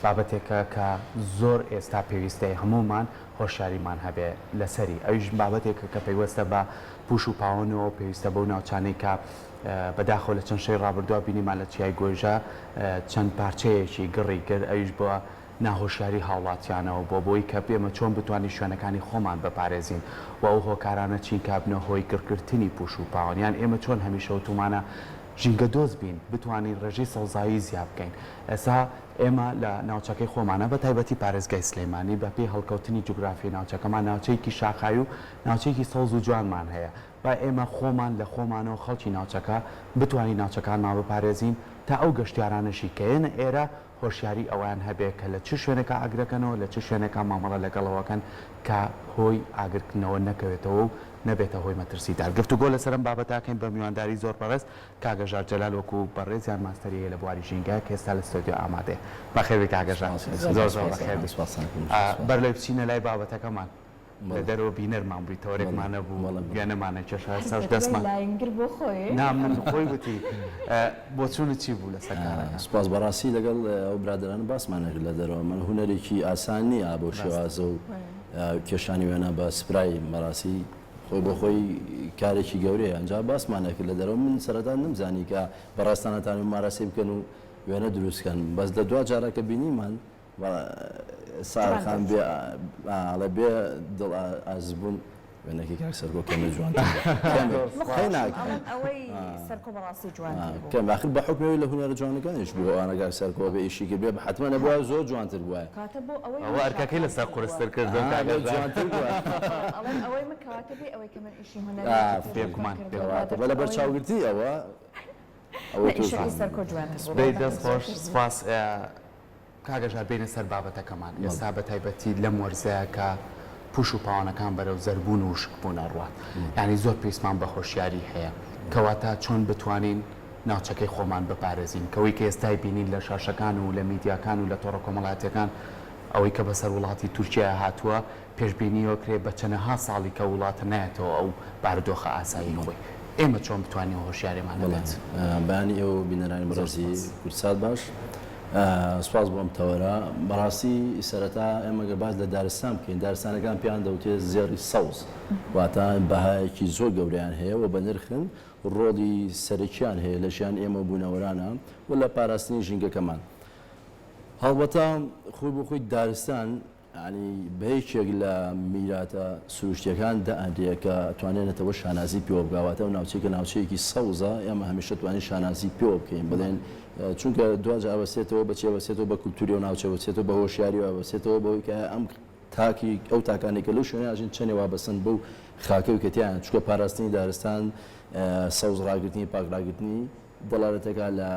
بابەتێکە کە زۆر ئێستا پێویستەی هەمومان هۆشیاریمان هەبێ لەسەری ئەویش بابەتێکە کە پێیوەستە بە پوش و پاوەنەوە پێویستە بەو ناوچانەی کە بەداخۆ لە چەند شەی ڕابردووە بینیمان لە چیای گۆژە چەند پارچەیەکی گڕی کرد ئەویش بووە ناهۆشیاری هاوڵاتیانەوە بۆ بۆی کە پێمە چۆن بتوانین شوێنەکانی خۆمان بپارێزین و ئەو هۆکارانە چین کابنە هۆی گڕکردنی پوش و پاوەنیان ئێمە چۆن هەمیشە وتومانە ژینگە دۆست بین بتوانین ڕێژەی سەوزایی زیاد بکەین ئێستا ئێمە لە ناوچەکەی خۆمانە بە تایبەتی پارێزگای سلێمانی بە پێی هەڵکەوتنی جوگرافی ناوچەکەمان ناوچەیەکی شاخایی و ناوچەیەکی سەوز و جوانمان هەیە با ئێمە خۆمان لە خۆمانەوە خەڵکی ناوچەکە بتوانین ناوچەکانمان بپارێزین تا ئەو گەشتیارانەشی کەێنە ئێرە هۆشیاری ئەویان هەبێ کە لە چ شوێنێکە ئاگرەکەنەوە لە چ شوێنێکە مامەڵە لەگەڵەوەکەن کە هۆی ئاگرکردنەوە نەکەوێتەوە و نەبێتە هۆی مەترسیدار گفتوگۆ لەسەرم بابەتاکەین بە میوانداری زۆر بەڕێز کاگەژار جەلال وەکو بەڕێزیان ماستەریە لە بواری ژینگە کە ئێستا لە ستۆدیۆ ئامادەیە بەخێر کاگەژار زۆر بەخێر بەر لێ بچینە لای بابەتەکەمان لە دەرەوە بینەرمان بووی تەوەرێکمانە بوو گوێنەمانە کێشە سەر دەستمان بۆ خۆی نام من خۆی وتی بۆ چوونە چی بوو لە سەرکارەکە سوپاس بەڕاستی لەگەڵ ئەو برادران باسمانە لە دەرەوە من هونەرێکی ئاسان نییە بۆ شێوازە و کێشانی وێنە بە سپرای مەراسی خۆی بۆ خۆی کارێکی گەورەیە ئەنجا باسمانەکرد لە دەرەوە من سەرەتا نمزانی کە بەڕاستانەتانی ماراسی بکەن و وێنە دروستکەن بەس لە دوا جارەکە بینیمان سارخان بێ بێ دڵ ئازبوون وێنەکەی کاک سەرگۆ کەمە جوان کەم آخر بە حکمەوەی لە هونەرە جوانەکانیش بوو ئەوانە کاک سەرگۆ بە ئیشی کرد بێ حتممە نەبووە زۆر جوانتر بووە ئەوە ئەرکەکەی لەسەر قورستر کردن جوانتر بووە لە بەرچاوگرتی ئەوە بێ دەست خۆش سپاس کاگەژار بینە سەر بابەتەکەمان ئێستا بە تایبەتی لەم وەرزەیە کە پوش و پاوانەکان بەرەو زەربوون و شکبوون ئەڕوات یعنی زۆر پێویستمان بە خۆشیاری هەیە کەواتە چۆن بتوانین ناوچەکەی خۆمان بپارێزین کەوەی کە ئێستای بینین لە شاشەکان و لە میدیاکان و لە تۆڕە کۆمەڵاتیەکان ئەوەی کە بەسەر وڵاتی تورکیا هاتووە پێشبینیەوە کرێ بە چەندەها ساڵی کە وڵاتە نایەتەوە ئەو بارودۆخە ئاسایی خۆی ئێمە چۆن بتوانین هۆشیاریمان بڵێت بەیانی ئێوە بینەرانی بەڕێزی کورسات باش سپاس بۆم تەوەرە بەڕاستی سەرەتا ئێمەگە باز لە دارستان بکەین دارستانەکان پێیان دەوتێت زێڕی سەوز واتە بەهایەکی زۆر گەوریان هەیە و بە نرخن ڕۆڵی سەرکیان هەیە لە ژیان ئێمە بوونەوەرانە و لە پاراستنی ژینگەکەمان هەڵبەتە خۆی بۆ خۆی دارستان ینی بەیەکێک لە میراتە سروشتیەکان دائندەیە کە توانێنێتەوە شانازی پێوە بگاواتە و ناوچێکە ناوچەیەکی سەوزە ئێمە هەمیشە توانین شانازی پێوە بکەین بڵێن چونکە دوجا ئەوەسێتەوە بەچێ وەسێتەوە بە کولتوری و ناوچە وەسێتەوە بە هۆشیاری و ئەوەسێتەوە بەوەی کە ئەم تاکی ئەو تاکانێکە لەو شوێنە ئاژین چەندێ وابەسن بەو خاکەوی کەتیان چونکە پاراستنی دارستان سەوز ڕاگرتنی پاکڕاگرتنی دەڵارەتەکە لە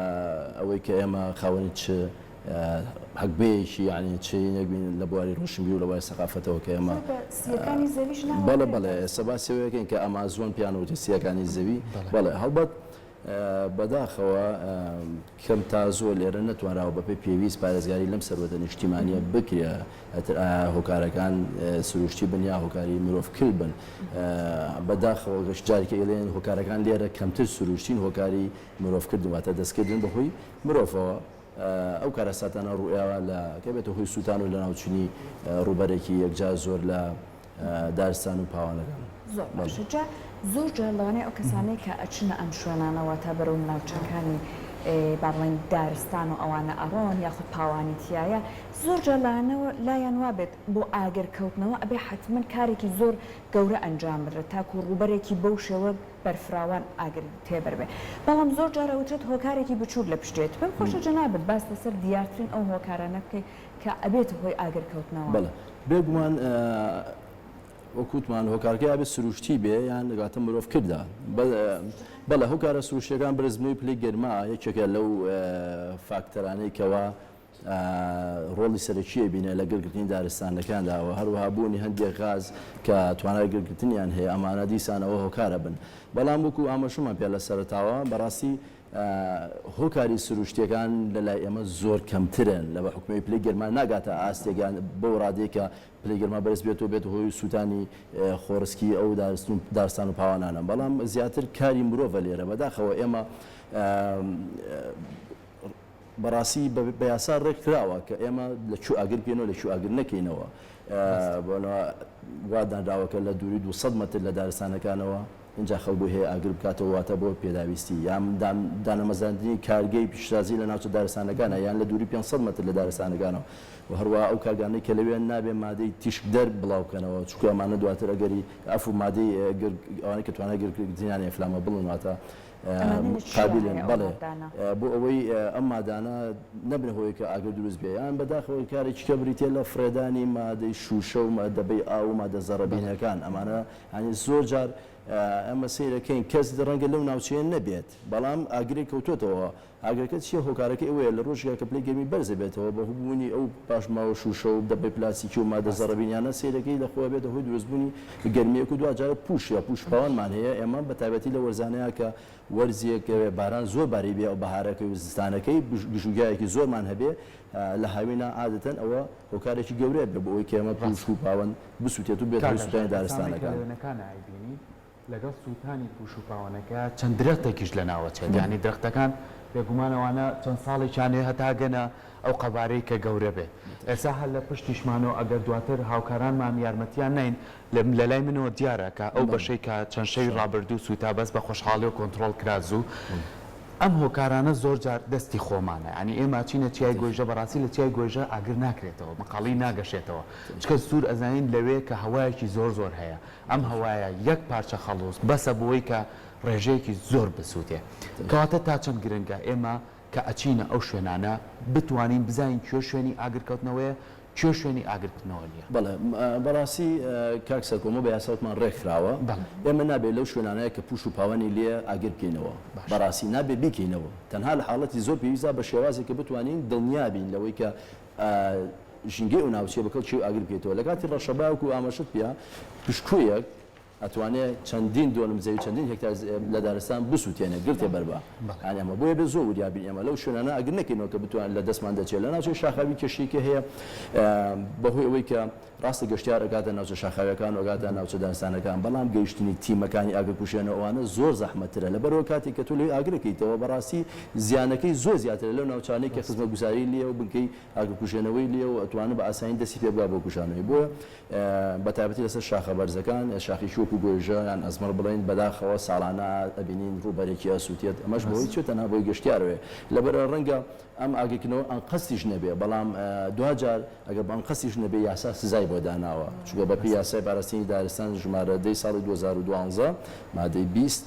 ئەوەی کە ئێمە خاوەنی چ حەکبەیەکی یعنی چینێک بین لە بواری ڕۆشنبی و لە وای سەقافەتەوە کە ئێمە بەڵێ بەڵێ سەباسیەوەیەکەین کە ئەمازۆن پیانەوتی سیەکانی زەوی بەڵێ هەڵبەت بەداخەوە کەم تا زۆر لێرە نەتوانراوە بەپێی پێویست پارێزگاری لەم سەروەتە نیشتیمانیە بکرێ هۆکارەکان سروشتی بن یا هۆکاری مرۆڤکرد بن بەداخەوە گەشتجارێکە ئێڵێن هۆکارەکان لێرە کەمتر سروشتین هۆکاری مرۆڤکرد واتە دەستکردن بەهۆی مرۆڤەوە ئەو کارەساتانە ڕوئاوە لە کە بێتە هۆی سووتان و لە ناوچنی ڕوبەرێکی یەکجار زۆر لە دارستان و پاوانەکان زۆر جارلەوانەیە ئەو کەسانەی کە ئەچنە ئەم شوێنانەوە تا بەرەو ناوچەکانی باڵێن دارستان و ئەوانە ئەڕۆن یاخود پاوانی تایە زۆر جارلانەوە لایەن وابێت بۆ ئاگرکەوتنەوە ئەبێ حتمما کارێکی زۆر گەورە ئەنجام بدرێت تاکو ڕوبەرێکی بەو شێوە بەرفراوان ئاگر تێبەر بێ بەڵام زۆر جارەوترێت هۆکارێکی بچوور لە پشتێت بم خۆشە جەنابەت باس لەسەر دیارترین ئەو هۆکارانە بکەیت کە ئەبێت هۆی ئاگرکەوتنەوە بێگومان وەکوتمان هۆکارگەی ئابێت سروشتی بێ یان لەگاتە مرۆڤ کردا بەڵێ هۆکارە سروشتیەکان برزمەوەی پلی گەرما یەکێکە لەو فاکتەرانەی کەوا ڕۆڵی سەرەکیە بینە لە گرگرتنی دارستانەکانداوە هەروەها بوونی هەندێک غاز کە توانای گرگرتنیان هەیە ئەمانە دیسانەوە هۆکارە بن بەڵام وەکو ئاماژەمان پێ لە سەرتاوە بەڕاستی هۆکاری سروشتیەکان لە لای ئێمە زۆر کەمترن لە بە حکومی پلی گەرمان ناگاتە ئاستێکیان بەو ڕادێکە پلی گەرما بەرز بێتەوە بێت هۆی سووتانی خۆرسکی ئەو دارستان و پاوانانە بەڵام زیاتر کاری مرۆڤە لێرە بەداخەوە ئێمە بەڕاستی بە یاسا ڕێکراوە کە ئێمە لە چوو ئاگر بکەینەوە لە چوو ئاگر نەکەینەوە وا دانراوەکە لە دووری 200 متر لە دارستانەکانەوە اینجا خەڵبوو هەیە ئاگر بکاتەوە واتە بۆ پێداویستی یان دانەمەزاندنی کارگەی پیشتازی لە ناوچە دارستانەکانە یان لە دووری 500 متر لە دارستانەکانەوە و هەروە ئەو کارگانەی کە لەوێن نابێ مادەی تیشک دەر بڵاوکەنەوە چکو ئەمانە دواتر ئەگەری ئەف و مادەی ئەوانەی کە توانای گرتنیانی فلامە بڵن واتە قابلن بەڵێ بۆ ئەوەی ئەم مادانە نەبن هۆی کە ئاگر دروست بێ یان بەداخەوەی کارێکی کە بریتێ لە فرێدانی مادەی شوشە و مادەبەی ئاو و مادە زەڕەبینەکان ئەمانە هەنی زۆر جار ئەمە سیرەکەین کەس ڕەنگە لەو ناوچەیە نەبێت بەڵام ئاگری کەوتۆتەوە ئاگرەکە چیە هۆکارەکە ئەوەیە لە ڕۆژێک کە پلەی گەرمی بەرزە بێتەوە بە هەبوونی ئەو پاشماوە شوشە و دەبەی پلاسیکی و مادە زەڕەبینیانە سیرەکەی لەخۆ بێتە هۆی دروستبوونی گەرمیەک و دوجارە پوش یا پوشپاوانمان هەیە ئێمە بە تایبەتی لە وەرزانەیە کە وەرزیەک باران زۆر باری بێ و بەهارەکەی و زستانەکەی گژوگایەکی زۆرمان هەبێ لە هاوینە عادەتەن ئەوە هۆکارێکی گەورەیە بێ بۆ ئەوەی کە ئێمە پوش و پاوەن بسووتێت و بێت سووتانی دارستانەکان لەگەڵ سووتانی پوش و پاوانەکە چەند درەختێکیش لە ناوەچێت ینی درەختەکان بێگومانەوەوانە چەند ساڵێکیانێ هەتاگەنە ئەو قەبارەی کە گەورە بێ ئێستا هەر لە پشتیشمانەوە ئەگەر دواتر هاوکارانمان یارمەتیان نین لە لای منەوە دیارە کە ئەو بەشەی کە چەند شەوی ڕابردوو سوتا بەس بە خۆشحاڵی و کۆنتترۆل کرازوو ئەم هۆکارانە زۆر جار دەستی خۆمانە ینی ئێمە چینە چیای گۆژە بەڕاستی لە چیای گۆژە ئاگر ناکرێتەوە مەقاڵی ناگەشێتەوە چکە سوور ئەزانین لەوێ کە هەوایەکی زۆر هەیە ئەم هەوایە یەک پارچە خەڵوس بەسە بۆی کە ڕێژەیەکی زۆر بسووتێ کەواتە تا چەند گرنگە ئێمە کە ئەچینە ئەو شوێنانە بتوانین بزانین کوێ شوێنی ئاگرکەوتنەوەیە کوێ شوێنی ئاگرکردنەوە نیە بەڵێ بەڕاستی کاکسەکۆمە بە یاساوتمان ڕێکخراوە ئێمە نابێت لەو شوێنانەیە کە پوش و پاوەنی لێ ئاگر بکەینەوە بەڕاستی نابێت بیکەینەوە تەنها لە حاڵەتی زۆر پێویستە بە شێوازێک کە بتوانین دڵنیابین لەوەی کە ژینگەی و ناوچێ بکەوت چی ئاگر بکەیتەوە لە کاتی ڕەشەباوک و ئاماژەت پێ پشتکویەک ئەتوانێت چەندین دۆنم زەوی چەندین هێکتار لە دارستان بسووتێنێ گرتێ بەربا ئەمە بۆیە بێ زۆر وریابین ئێمە لەو شوێنانە ئەگەر نەکەینەوە کە بتوان لە دەستمان دەچێت لە ناوچەی شاخاوی کەشتێکی هەیە بەهۆی ئەوەی کە ڕاستە گەشتیار ئەگاتە ناوچە شاخاویەکان ئەگاتە ناوچە دارستانەکان بەڵام گەیشتنی تیمەکانی ئاگرکوژێنە ئەوانە زۆر زەحمەتترە لەبەرەوە کاتێک کە تۆ لێ ئاگرەکەیتەوە بەڕاستی زیانەکەی زۆر زیاترە لەو ناوچانەی کە خزمەتگوزاری لێ و بنکەی ئاگرکوژێنەوەی لێ و ئەتوانێت بە ئاسانی دەستی پێ بگا بۆ کوژانەوەی بۆیە بە تایبەتی لەسەر شاخە بەرزەکان شاخی شۆک و گۆژە یان ئەزمەر بڵین بەداخەوە ساڵانە ئەبینین ڕووبەرێکی ئەسووتێت ئەمەش بەهۆی چێتە نابۆی گەشتیارەوێ لەبەر ڕەنگە ئەم ئاگرکردنەوە ئەن قەستیش نەبێ بەڵام دوجار ئەگەر بەن قەستیش نەبێ یاسا سزای بۆ داناوە چونکە بەپی یاسای پاراستنی دارستان ژمارە 10 ساڵی 2012 مادەی 20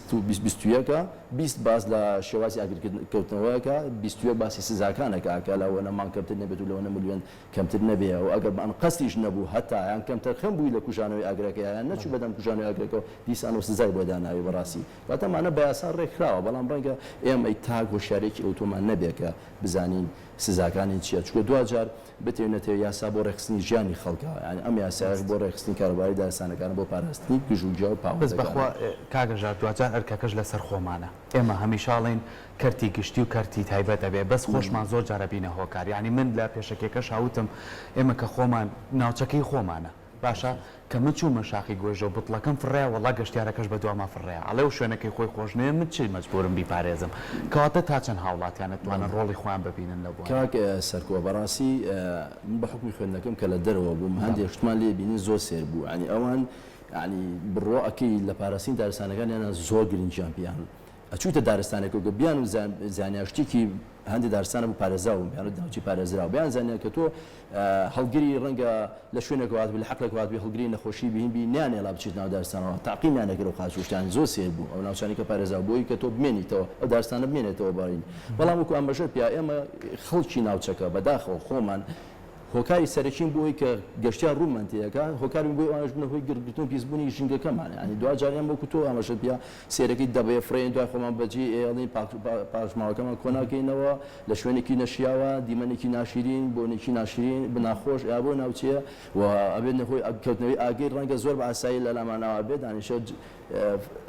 20 باز لە شێوازی ئاگرکەوتنەوەیەکە 20 باسی سزاکانەکە ئاکە لەوەنە مان کەمتر نەبێت و لەوەنە ملیۆن کەمتر نەبێ و ئەگەر بەن قەستیش نەبوو هەتا یان کەمتر خەم بووی لە کوژانەوەی ئاگرەکە یان نەچوو بەدەم کوژانەوەی ئاگرەکە دیسان و سزای بۆ داناوی بەڕاستی واتەمانە بە یاسا ڕێکخراوە بەڵام ڕەنگە ئێمە تاک هۆشیارێکی ئۆتۆمان نەبێ کە بزانین سزاکانی چییە چکە دوجار بتێنێتەوە یاسا بۆ ڕێخستنی ژیانی خەڵکەوە یعنی ئەم یاسایش بۆ ڕێخستنی کاروباری دارستانەکان بۆ پاراستنی گژوگیا و پاوە بەس بەخوا کاگەژار دوجار هەرکەکەش لەسەر خۆمانە ئێمە هەمیشاڵین کەرتی گشتی و کەرتی تایبەت دەبێ بەس خۆشمان زۆر جارە بینە هۆکار یعنی من لە پێشەکێکەش هاوتم ئێمە کە خۆمان ناوچەکەی خۆمانە باشە کە من چوومە شاخی گۆژە و بتڵەکەم فڕێ وڵا گەشتیارەکەش بە دوامە فڕێ ئەڵێ و شوێنەکەی خۆی خۆشنێ من چی مەجبورم بیپارێزم کەواتە تا چەند هاوڵاتیانە توانن ڕۆڵی خۆیان ببینن لە بۆ کاک سەرکۆ بەڕاستی من بە حکمی خوێندنەکەم کە لە دەرەوە بووم هەندێک شتمان لێ بینی زۆر سێر بوو ینی ئەوان ینی بڕۆەکەی لە پاراستنی دارستانەکان یانە زۆر گرنگیان پیان ئەچووتە دارستانێک و بیان و زانیاشتێکی هەندی دارستانە بوو پارێزاوم بیان داوچی پارێزراوە بیان زانیا کە تۆ هەڵگری ڕەنگە لە شوێنێکات لە حەقلێکات بی هەڵگری نەخۆشی بینبی نیانێڵا بچیت ناو دارستانەوە تاقیمیانەکەەوە خاچشتیان زۆر سێر بوو ئەو ناوچانی کە پارێزا بۆی کە تۆ بمێنیتەوە ئەو دارستانە بمێنێتەوە باین بەڵام وەکو ئەمەژە پیا ئێمە خەڵکی ناوچەکە بەداخەوە خۆمان هۆکاری سەرچین بۆی کە گەشتیان ڕوومەنتەیەەکە هۆکاری بۆی ئەوانش بنەوەی گرگتون پیسبوونی ژینگەکەمان ینی دوجاریان بۆکو تۆ ئەمەشە پیا سێرەکەی دەبێ فرێن دوای خۆمان بەجی ئێڵین پاشماوەکەمان کۆناکەینەوە لە شوێنێکی نەشیاوە دیمەنێکی ناشرین بۆنێکی ناشرین بناخۆش یا بۆ ناوچەیە و ئەبێت نەخۆی کەوتنەوەی ئاگەی ڕەنگە زۆر بە ئاسایی لە لامانەوە بێت دانیشە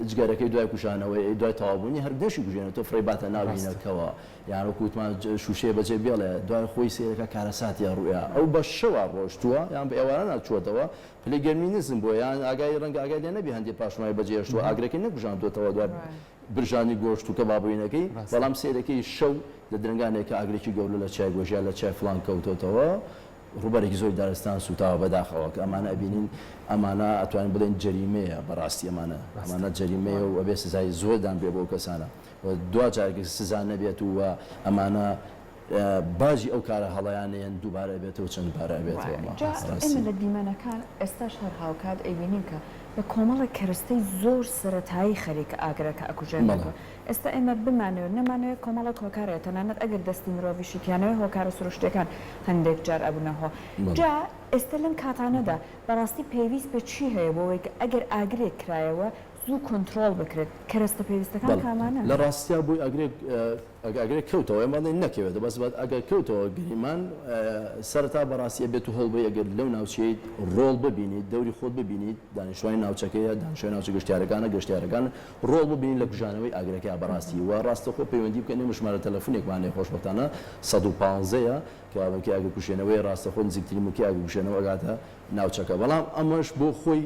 جگەرەکەی دوای کوشانەوەی دوای تەواوبوونی هەر دەشی کوژێنێت تۆ فڕێ باتە ناوینەکەەوە یان وەکووتمان شوشەیە بەجێ بێڵێ دوای خۆی سێرەکە کارەساتی ڕوویە ئەو بە شەوە ڕۆشتووە یان بە ئێوارە ناچووەتەوە پلەی گەرمی نزم بۆ یان ئاگای ڕەنگە ئاگای لێ نەبی هەندێک پاشمای بەجێشتووە ئاگرەکەی نەکوژاندوێتەوە دوای برژانی گۆشت و کەبابووینەکەی بەڵام سێرەکەی شەو لە درنگانێکە ئاگرێکی گەورە لە چای گۆژیان لە چای فلان کەوتۆتەوە ڕوبەرێکی زۆری دارستان سوتاوە بەداخەوە کە ئەمانە ئەبینین ئەمانە ئەتوانین بڵێن جەریمەیە بەڕاستی ئەمانە جەریمەیە و ئەبێ سزای زۆردان بێ بۆ کەسانە دوجارێک سزا نەبێت و ئەمانە باجی ئەو کارە هەڵەیانیان دووبارە بێتەوە چەند بارە بێتەوە ئێمە لە دیمەنەکان ئێستاش هەر هاوکات ئەیبینین کە بە کۆمەڵی کەرستەی زۆر سەرەتایی خەریکە ئاگرەکە ئەکوژێنەوە ئێستا ئێمە بمانەوە نەمانەوە کۆمەڵک هۆکارێت تەنانەت ئەگەر دەستی مرۆڤیشی پیانەوە هۆکارە سروشتەکان هەندێک جار ئەبوونەوە جا ئێستا لەم کاتانەدا بەڕاستی پێویست بە چی هەیە بۆەوەی کە ئەگەر ئاگرێک کرایەوە زوو کۆنتترۆل بکرێت کەرەستە پێویستەکان کامانە لە ڕاستیا بووی ئەگرێک کەوتەوە ئەمەڵێ نەکەوێت بەس ئەگەر کەوتەوە گریمان سەرتا بەڕاستیە بێت و هەڵبی ئەگەر لەو ناوچەیت ڕۆڵ ببینیت دەوری خۆت ببینیت دانیشتوانی ناوچەکەیە دانیشتوانی ناوچە گەشتیارەکان ڕۆڵ ببینیت لە کوژانەوەی ئاگرەکە بەڕاستی و ڕاستە خۆ پەیوەندی بکەین ژمارە تەلەفۆنێکمانێ خۆشبەختانە 115ەیە کە ئەوەکە ئاگر کوشێنەوەی ڕاستە خۆ نزیکترین موکی ئاگر کوشێنەوە ئەگاتە ناوچەکە بەڵام ئەمەش بۆ خۆی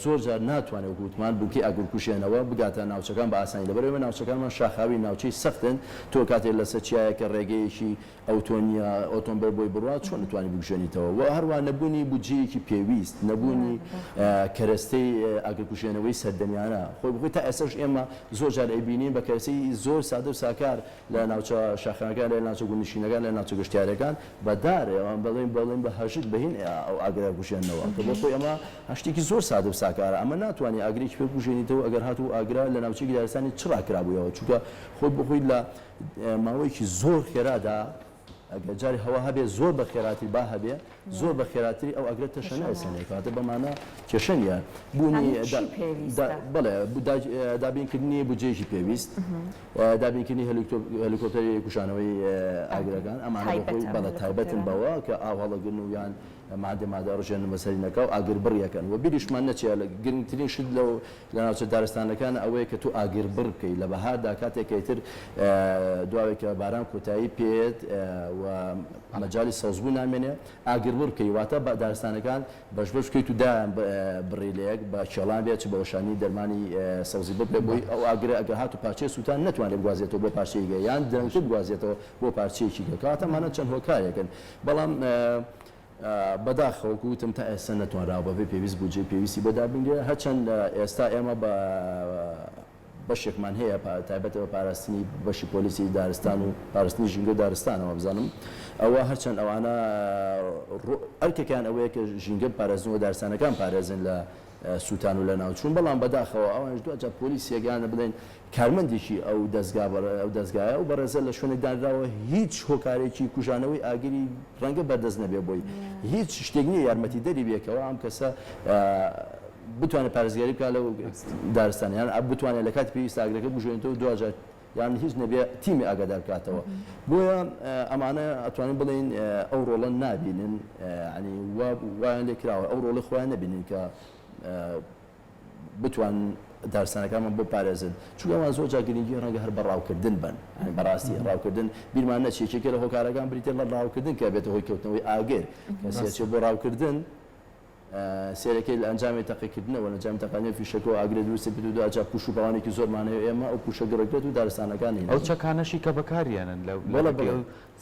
زۆر جار ناتوانێت گوتمان بووکی ئاگرکوشێنەوە بگاتە ناوچەکان بە ئاسانی لەبەرەوە ناوچەکانمان شاخاوی ناوچەی سەختن تۆ کاتێک لەسەر چایەکە ڕێگەیەکی ئەوتۆنیا ئۆتۆمبیل بۆی بڕات چۆن نتوانانی بکوژێنیتەوە و هەروە نەبوونی بودجەیەکی پێویست نەبوونی کەرەستەی ئاگرکوشێنەوەی سەردەمیانە خۆی بخۆی تا ئێسش ئێمە زۆر جار ئەیبینین بە کەرەستەی زۆر سادە و ساکار لە ناوچە شاخانەکان لە ناوچە گوندنشینەکان لە ناوچە گەشتیارەکان بەدارێ ئەوان بەڵێن بە هەژت بەهین ئەو ئاگرکوشێنەوە کە بۆ خۆی ئەمە هەشتێکی زۆر سادە و ساکارە ئەمە ناتوانانی ئاگرێکی پێ بکوژێنیتەوە ئەگەر هاتوو ئاگرا لە ناوچەی دارستانی چڕاکرابوویەوە چونکە خۆی بخۆی لە ماوەیەکی زۆر خێرادا ئەگەر جاری هەوا هەبێ زۆر بە خێراتی با هەبێ زۆر بە خێراتری ئەو ئەگرێت تەشەنە ئەسەنێک کاتە بەمانە کێشەنیە بوونی بڵێ دابینکردنی بودجێکی پێویست دابینکردنی هەلیکۆپتەری کوشانەوەی ئاگرەکان ئەمانە بەخۆی بەڵە تایبەتن بەوە کە ئاو هەڵەگرن و یان مادە ڕژێنە بەسەرینەکە و ئاگر بڕیەکەن و بیریشمان نەچێ لە گرنگترین شت لە ناوچە دارستانەکان ئەوەیە کە تو ئاگر بڕ بکەیت لە بەهاردا کاتێکیتر دواوێکە باران کۆتایی پێت و مەجای سەوزبوو نامێنێ ئاگر بڕ بکەی واتە بە دارستانەکان بەش بکەیت و دایان بڕیلەیەک بە کێڵان بێت بە وەشانی دەرمانی سەوزی بێ بۆی ئەو ئاگرە ئەگەر هاتو پارچەی سووتان نتوانێت بگوازێتەوە بۆ پارچەیەکە یان درەنگتر بگوازێتەوە بۆ پارچەیەکی کاتەمانە چەند هۆکارێکن بەڵام بەداخەوە وتم تا ئێستا نەتوانراوە بەبێ پێویست بودجێ پێویستی بەدابنگرێ هەرچەند ئێستا ئێمە بە بەشێکمان هەیە تایبەتەوە پاراستنی بەشی پۆلیسی دارستان و پاراستنی ژینگە دارستانەوە بزانم ئەوە هەرچەند ئەوانە ئەرکەکان ئەوەیە کە ژینگە پارێزن و دارستانەکان پارێزن لە سووتان و لە ناوچوون بەڵام بەداخەوە ئەوانش دوجا پۆلیسیەکانە بدەین کارمەندێکی ئەو دەستگایە و بەڕێزە لە شوێنێک دانراوە هیچ هۆکارێکی کوژانەوەی ئاگری ڕەنگە بەردەست نەبێ بۆی هیچ شتێک نییە یارمەتی دەری بێکەوە ئەم کەسە بتوانێت پارێزگاری بکات لەو دارستانیان بتوانێت لە کاتی پێویست ئاگرەکە بژێنێتەوە دوجار یان هیچ نەبێ تیمی ئاگادار بکاتەوە بۆیە ئەمانە ئەتوانین بڵین ئەو ڕۆڵە نابینن ینی وایان لێ کراوە ئەو ڕۆڵی خۆیان نەبینین کە بتوان دارستانەکانمان بۆ پارێزن چونکەوان زۆر جا گرنگی ڕەنگە هەر بە ڕاوکردن بن بەڕاستی ڕاوکردن بیرمان نەچێکێکە لە هۆکارەکان بریتێ لە ڕاوکردن کە بێتە هۆی کەوتنەوەی ئاگر کەسێک بۆ ڕاوکردن سێرەکەی لە ئەنجامی تەقیکردنەوە لە ئەنجام تەقانی فیشەکە و ئاگرێت دروستی بدو دوجا پوش و پاوانێکی زۆرمانەیە ئێمە ئەو پوشە گەڕێت و دارستانەکانی ئەو چەکانەشی کە بەکاریانن لەو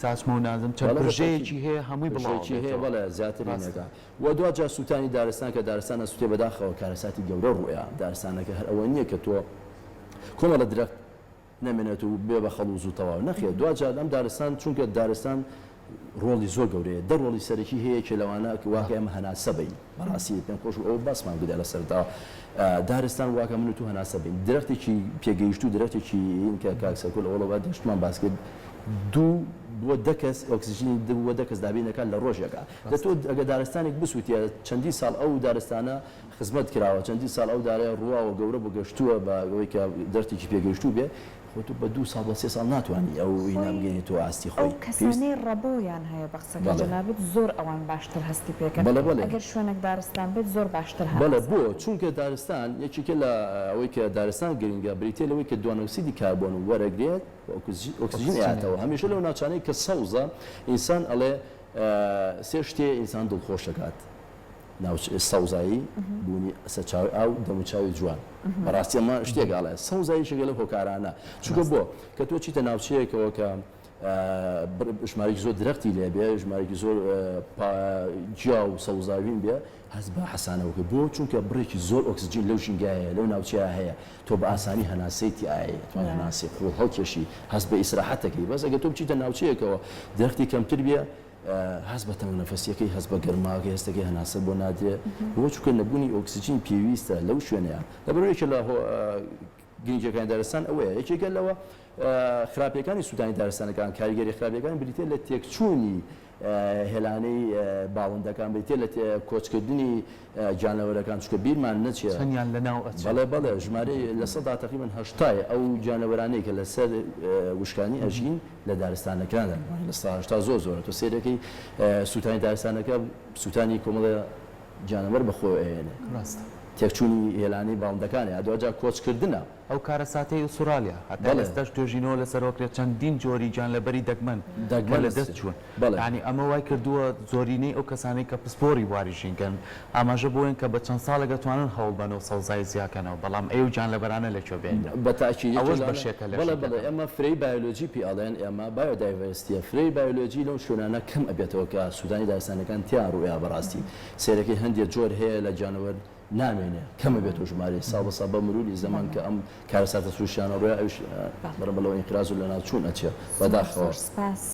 ساسمە و نازم چەند پروژەیەکی هەیە هەمووی بڵاوی هەیە بەڵێ زیاترینەکە و دوجا سووتانی دارستان کە دارستانە سووتێ بەداخەوە کارەساتی گەورە ڕوویە دارستانەکە هەر ئەوە نییە کە تۆ کۆمەڵە درەخت نەمێنێت و بێ بە خەڵ و زوو تەواو نەخێ دوجا ئەم دارستان چونکە دارستان ڕۆڵی زۆر گەورەیە دە ڕۆڵی سەرەکی هەیە کە لەوانە واقع ئەمە هەناسەبین بەڕاستی پێم خۆش ئەو باسمان بدا لە سەردا دارستان واکە من و تو هەناسەبین درەختێکی پێگەیشت و درەختێکی کە کاکسەکۆل ئەوڵەوە دەشتمان باس کرد دوو بۆ دەکەس ئۆکسیژنی بۆ دەکەس دابینەکان لە ڕۆژێکە دەتۆ ئەگە دارستانێک بسووتە چەندی ساڵ ئەو دارستانە خزمەت کراوە چەندی ساڵ ئەو دارەیە ڕواوە گەورە بۆ گەشتووە بە ئەوەی کە دەرتێکی پێگەشتوو بێ خۆتو بە 2 ساڵ بە 3 ساڵ ناتوانانی ئەو ئینامگەێنی تۆ ئاستی خۆی ئەو کەسانەی ڕەبۆیان هەیە بە قسەکە جەنابەت زۆر ئەوان باشتر هەستی پێکەن ئەگەر شوێنێک دارستان بێت زۆر باشتر بەڵێ بۆ چونکە دارستان یەکێکە لە ئەوەی کە دارستان گرنگە بریتێ لەوەی کە دوانۆکسیدی کاربۆن و وەرەگرێت ئۆکسیژن ئاتەوە هەمیشە لەو ناوچانەی کە سەوزە ئینسان ئەڵێ سێ شتێ ئینسان دڵخۆش دەکات سەوزایی بوونی سەرچاوی ئاو دەموچاوی جوان بەڕاستی ئەمە شتێکاڵێ سەوزایی شەگە لە هۆکارانە چونکە بۆ کە تۆ چیتە ناوچەیەکەوە کە ژمارەی زۆر درەختی لێبێ ژمارەی زۆر جیا و سەوزاوین بێ هەست بە حەسانەوەکە بۆ چونکە بڕێکی زۆر ئۆکسجین لەو ژینگایە لەو ناوچەیە هەیە تۆ بە ئاسانی هەناسەیتی ئاە توان هەناسی خۆ هەڵکێشی هەست بە ئیسراحەتەکەی بەس ئەگە تۆ بچیتە ناوچەیەکەوە درەختی کەمتر بێ هەست بە تەنگ نەفەسیەکەی هەست بە گەرماکە هەستەکەی هەناسە بۆ نادرێت بۆ چونکە نەبوونی ئۆکسجین پێویستە لەو شوێنەیە لەبەرەوەیکە لە گرنگجەکانی دارستان ئەوەیە یەکێکە لەوە خراپەکانی سوودانی دارستانەکان کاریگەری خراپەکان بریتێ لە تێکچوونی هێلانەی باڵندەکان بریتێ لە کۆچکردنی جانەوەرەکان چکە بیرمان نەچێت چەندیان لەناو بەڵێ بەڵێ ژمارەی لە سەدا تقریباً 80 ئەو جانەوەرانەی کە لەسەر وشکانی ئەژین لە دارستانەکاندا لە ستا زۆر زۆرە تۆ سێرەکەی سووتانی دارستانەکە سووتانی کۆمەڵە جانەوەر بەخۆیێنێ تێکچوونی هێلانەی باڵندەکانی دوجا کۆچکردنە ئەو کارە ساتەی ئوسترالیا هەتا ئێستاش توێژینەوە لە سەرۆکرێت چەندین جۆری جانلەبەری دەگمەن لە دەست چوون ینی ئەمە وای کردووە زۆرینەی ئەو کەسانەی کە پسپۆری واریژینکەن ئاماژە بۆیان کە بە چەند ساڵێکە توانن هەوڵبەنەوە سەوزای زیاکەنەوە بەڵام ئەو جانلەبەرانە لەکوێ بێن ئەوەش بەشێکە بڵێ ئەمە فرەی بایۆلۆجی پێڵێن ئێمە بایۆدایڤەرسیتیە فرەی بایۆلۆجی لەو شوێنانە کەم ئەبێتەوە کە سوودانی دارستانەکان تیان ڕوویا بەڕاستی سێرەکەی هەندێک جۆر هەیە لە جانەوەر نامێنێ کەمە بێت و ژمارە سا بە سا بە مروری زەمان کە ئەم کارەساتە سوشیانە ڕوویا ئەوش بەرەبەڵەوە ئینقراز و لە ناوچوون ئەچێ بەداخەوە